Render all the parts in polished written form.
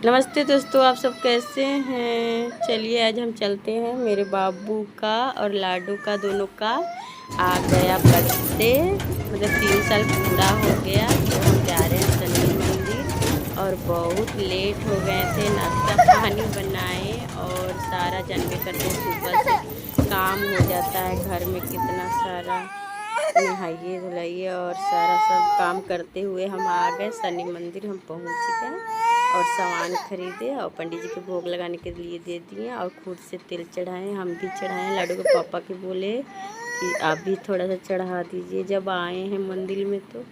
नमस्ते दोस्तों, आप सब कैसे हैं। चलिए आज हम चलते हैं। मेरे बाबू का और लाडू का दोनों का आ गया बर्थडे, मतलब 3 साल पूरा हो गया। तो हम जा रहे हैं शनि मंदिर और बहुत लेट हो गए थे। नाश्ता पानी बनाए और सारा जानबे करते हैं सुबह से काम हो जाता है घर में कितना सारा, नहाइए धुलाइए और सारा सब काम करते हुए हम आ गए शनि मंदिर। हम पहुंच गए और सामान खरीदे और पंडित जी के भोग लगाने के लिए दे दिए और खुद से तेल चढ़ाए, हम भी चढ़ाएं। लाडू के पापा के बोले कि आप भी थोड़ा सा चढ़ा दीजिए। जब आए हैं मंदिर में तो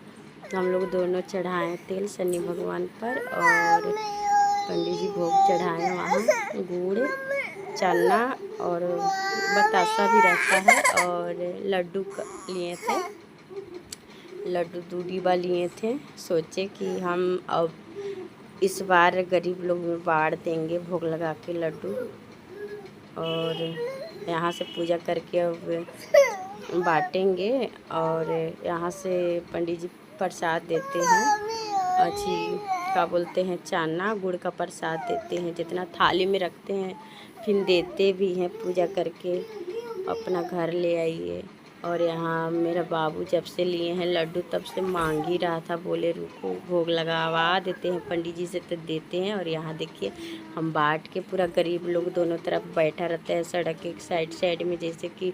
हम लोग दोनों चढ़ाएं तेल शनि भगवान पर और पंडित जी भोग चढ़ाएं। वहाँ गुड़ चना और बतासा भी रहता है और लड्डू लिए थे, लड्डू 2 डिब्बा लिए थे। सोचे कि हम अब इस बार गरीब लोग में बांट देंगे भोग लगा के लड्डू, और यहाँ से पूजा करके अब बांटेंगे। और यहाँ से पंडित जी प्रसाद देते हैं, अच्छी क्या बोलते हैं, चना गुड़ का प्रसाद देते हैं, जितना थाली में रखते हैं फिर देते भी हैं। पूजा करके अपना घर ले आइए। और यहाँ मेरा बाबू जब से लिए हैं लड्डू तब से मांग ही रहा था, बोले रुको भोग लगवा देते हैं पंडित जी से तो देते हैं। और यहाँ देखिए हम बांट के पूरा गरीब लोग दोनों तरफ बैठा रहता है सड़क के साइड में, जैसे कि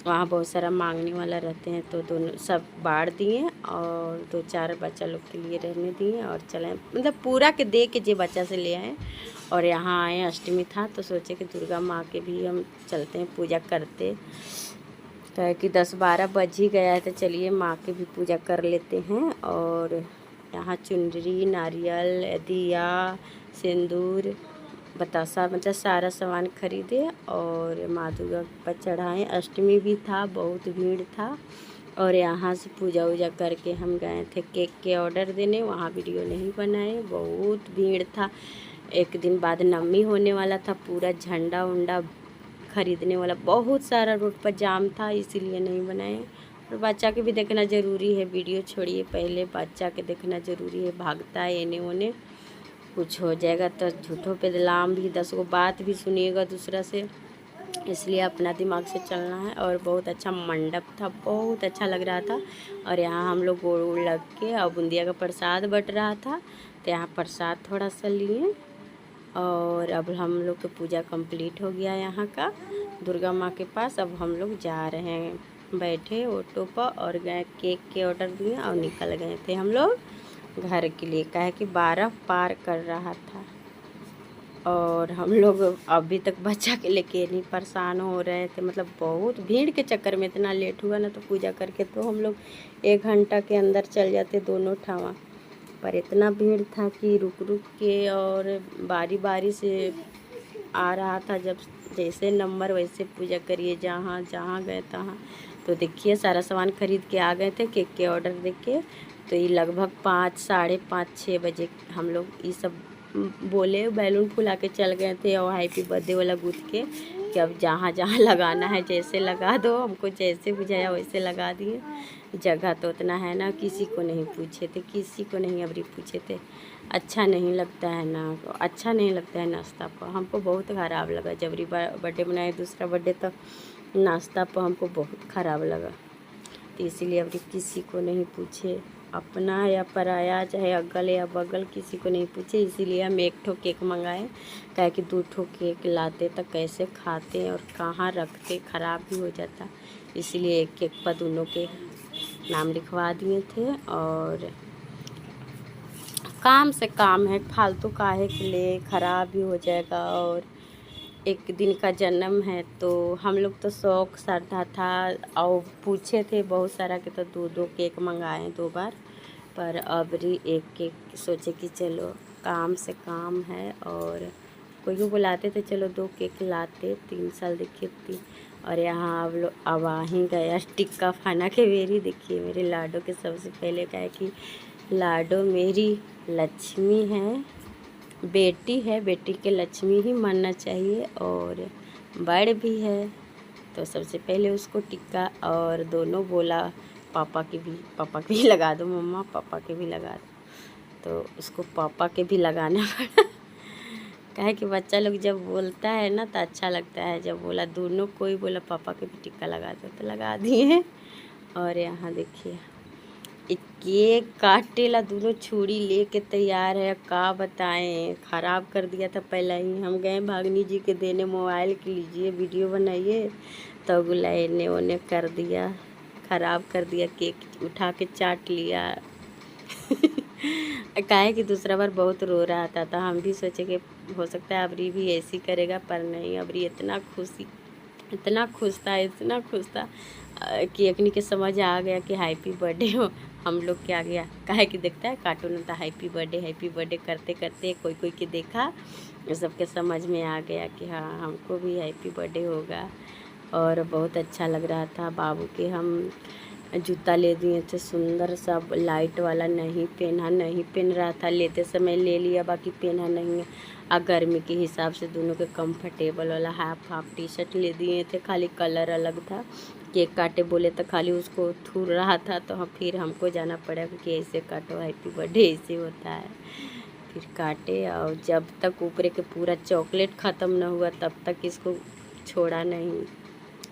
वहाँ बहुत सारा मांगने वाला रहते हैं तो दोनों सब बांट दिए और 2-4 बच्चा लोग के लिए रहने दिए और चले, मतलब पूरा के दे के जे बच्चा से ले आए। और यहाँ आए, अष्टमी था तो सोचे कि दुर्गा माँ के भी हम चलते हैं पूजा करते, तो कि 10-12 बज ही गया है तो चलिए माँ की भी पूजा कर लेते हैं। और यहाँ चुनरी नारियल दिया सिंदूर बतासा, मतलब सारा सामान खरीदे और माँ दुर्गा पर चढ़ाएँ। अष्टमी भी था, बहुत भीड़ था। और यहाँ से पूजा वूजा करके हम गए थे केक के ऑर्डर देने, वहाँ वीडियो नहीं बनाए, बहुत भीड़ था। एक दिन बाद नवमी होने वाला था, पूरा झंडा उंडा खरीदने वाला बहुत सारा रोड पर जाम था, इसीलिए नहीं बनाए। और बच्चा के भी देखना ज़रूरी है, वीडियो छोड़िए पहले बच्चा के देखना ज़रूरी है, भागता है एने ओने, कुछ हो जाएगा तो झूठों पे दलाम भी 10 गो बात भी सुनिएगा दूसरा से, इसलिए अपना दिमाग से चलना है। और बहुत अच्छा मंडप था, बहुत अच्छा लग रहा था। और यहाँ हम लोग गोड़ उड़ लग के और बूंदिया का प्रसाद बट रहा था तो यहाँ प्रसाद थोड़ा सा लिए। और अब हम लोग की पूजा कंप्लीट हो गया यहाँ का दुर्गा माँ के पास। अब हम लोग जा रहे हैं, बैठे ऑटो पर और गए केक के ऑर्डर दिए और निकल गए थे हम लोग घर के लिए, काहे कि 12 पार कर रहा था। और हम लोग अभी तक बच्चा के लेके नहीं परेशान हो रहे थे, मतलब बहुत भीड़ के चक्कर में इतना लेट हुआ ना, तो पूजा करके तो हम लोग 1 घंटा के अंदर चल जाते दोनों ठावा, पर इतना भीड़ था कि रुक रुक के और बारी बारी से आ रहा था। जब जैसे नंबर वैसे पूजा करिए, जहाँ जहाँ गए तहाँ। तो देखिए सारा सामान खरीद के आ गए थे केक के ऑर्डर दे के, तो ये लगभग 5, साढ़े 5, 6 बजे हम लोग ये सब बोले, बैलून फुला के चल गए थे और हैप्पी बर्थडे वाला गूँथ के कि अब जहाँ जहाँ लगाना है जैसे लगा दो, हमको जैसे बुझाया वैसे लगा दिए। जगह तो उतना है ना, किसी को नहीं पूछे थे, किसी को नहीं अबरी पूछे थे। अच्छा नहीं लगता है ना, अच्छा नहीं लगता है नाश्ता पर, हमको बहुत ख़राब लगा। जबरी बर्थडे बनाए दूसरा बर्थडे तो नाश्ता पर हमको बहुत ख़राब लगा, तो इसीलिए अबरी किसी को नहीं पूछे, अपना या पराया चाहे अगल या बगल किसी को नहीं पूछे। इसीलिए हम 1 ठो केक मंगाए, क्या कि 2 ठो केक लाते तो कैसे खाते और कहाँ रखते, ख़राब भी हो जाता, इसीलिए एक केक पर दोनों के नाम लिखवा दिए थे। और काम से काम है, फालतू काहे के लिए, ख़राब भी हो जाएगा। और एक दिन का जन्म है तो हम लोग तो शौक श्रद्धा था और पूछे थे बहुत सारा के, तो 2-2 केक मंगाए 2 बार। पर अबरी एक केक सोचे कि चलो काम से काम है, और कोई को बुलाते तो चलो 2 केक लाते, 3 साल देखिए थी। और यहाँ अब आ ही गया टिक्का खाना के बेरी। देखिए मेरे लाडो के सबसे पहले क्या है कि लाडो मेरी लक्ष्मी है, बेटी है, बेटी के लक्ष्मी ही मानना चाहिए, और बड़ भी है तो सबसे पहले उसको टिक्का। और दोनों बोला पापा के भी लगा दो मम्मा, पापा के भी लगा दो, तो उसको पापा के भी लगाना पड़ा। कहे कि बच्चा लोग जब बोलता है ना तो अच्छा लगता है। जब बोला दोनों कोई बोला पापा के भी टिक्का लगा दो तो लगा दिए। और यहाँ देखिए एक केक काटे ला दोनों छुरी लेके तैयार है। का बताएं, ख़राब कर दिया था पहले ही। हम गए भागनी जी के देने मोबाइल के लीजिए वीडियो बनाइए, तो गुलाए ने उन्हें कर दिया, ख़राब कर दिया। केक उठा के चाट लिया। काहे कि दूसरा बार बहुत रो रहा था, तो हम भी सोचे कि हो सकता है अबरी भी ऐसी करेगा, पर नहीं, अबरी इतना खुश था, इतना खुश था कि अखनी के समझ आ गया कि हैप्पी बर्थडे हो। हम लोग के आ गया, काहे कि देखता है कार्टून था हैप्पी बर्थडे करते करते कोई कोई के देखा, सबके समझ में आ गया कि हाँ हमको भी हैप्पी बर्थडे होगा। और बहुत अच्छा लग रहा था। बाबू के हम जूता ले दिए थे सुंदर सा, लाइट वाला नहीं पहन रहा था, लेते समय ले लिया, बाकी पहना नहीं है। और गर्मी के हिसाब से दोनों के कंफर्टेबल वाला हाफ टी शर्ट ले दिए थे, खाली कलर अलग था। केक काटे बोले तो खाली उसको थूर रहा था, तो हम फिर हमको जाना पड़ा कि ऐसे काटो, हैप्पी बर्थडे ऐसे होता है। फिर काटे और जब तक ऊपर के पूरा चॉकलेट ख़त्म न हुआ तब तक इसको छोड़ा नहीं।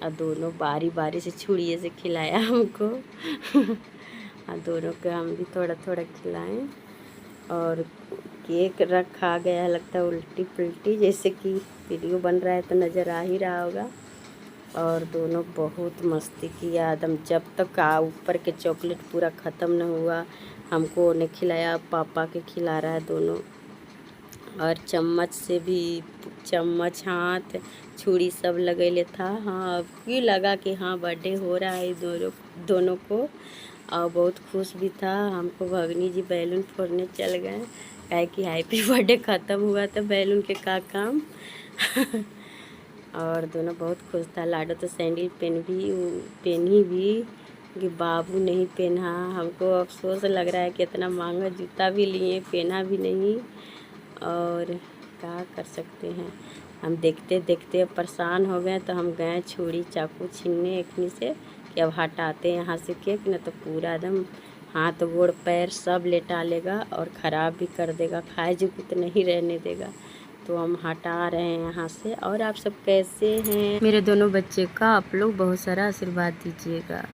और दोनों बारी बारी से छुड़िए से खिलाया हमको। और दोनों को हम भी थोड़ा थोड़ा खिलाएं। और केक रखा गया, लगता है उल्टी पुल्टी, जैसे कि वीडियो बन रहा है तो नज़र आ ही रहा होगा। और दोनों बहुत मस्ती किया एकदम, जब तक ऊपर के चॉकलेट पूरा ख़त्म न हुआ। हमको उन्हें खिलाया, पापा के खिला रहा है दोनों। और चम्मच से भी, चम्मच हाथ छुरी सब लगैले था। हाँ अब भी लगा कि हाँ बर्थडे हो रहा है दोनों को। और बहुत खुश भी था। हमको भगनी जी बैलून फोड़ने चल गए, काहे कि हैप्पी बर्थडे ख़त्म हुआ था, बैलून के का काम। और दोनों बहुत खुश था। लाडो तो सैंडल पहनी भी कि बाबू नहीं पहना। हमको अफसोस लग रहा है कि इतना महंगा जूता भी लिए, पहना भी नहीं। और क्या कर सकते हैं, हम देखते देखते परेशान हो गए, तो हम गए छुरी चाकू छीनने एकनी से कि अब हटाते यहाँ से केक, न तो पूरा एकदम हाथ गोड़ पैर सब लेटा लेगा और ख़राब भी कर देगा, खाए जो कुछ नहीं रहने देगा। तो हम हटा रहे हैं यहाँ से। और आप सब कैसे हैं? मेरे दोनों बच्चे का आप लोग बहुत सारा आशीर्वाद दीजिएगा।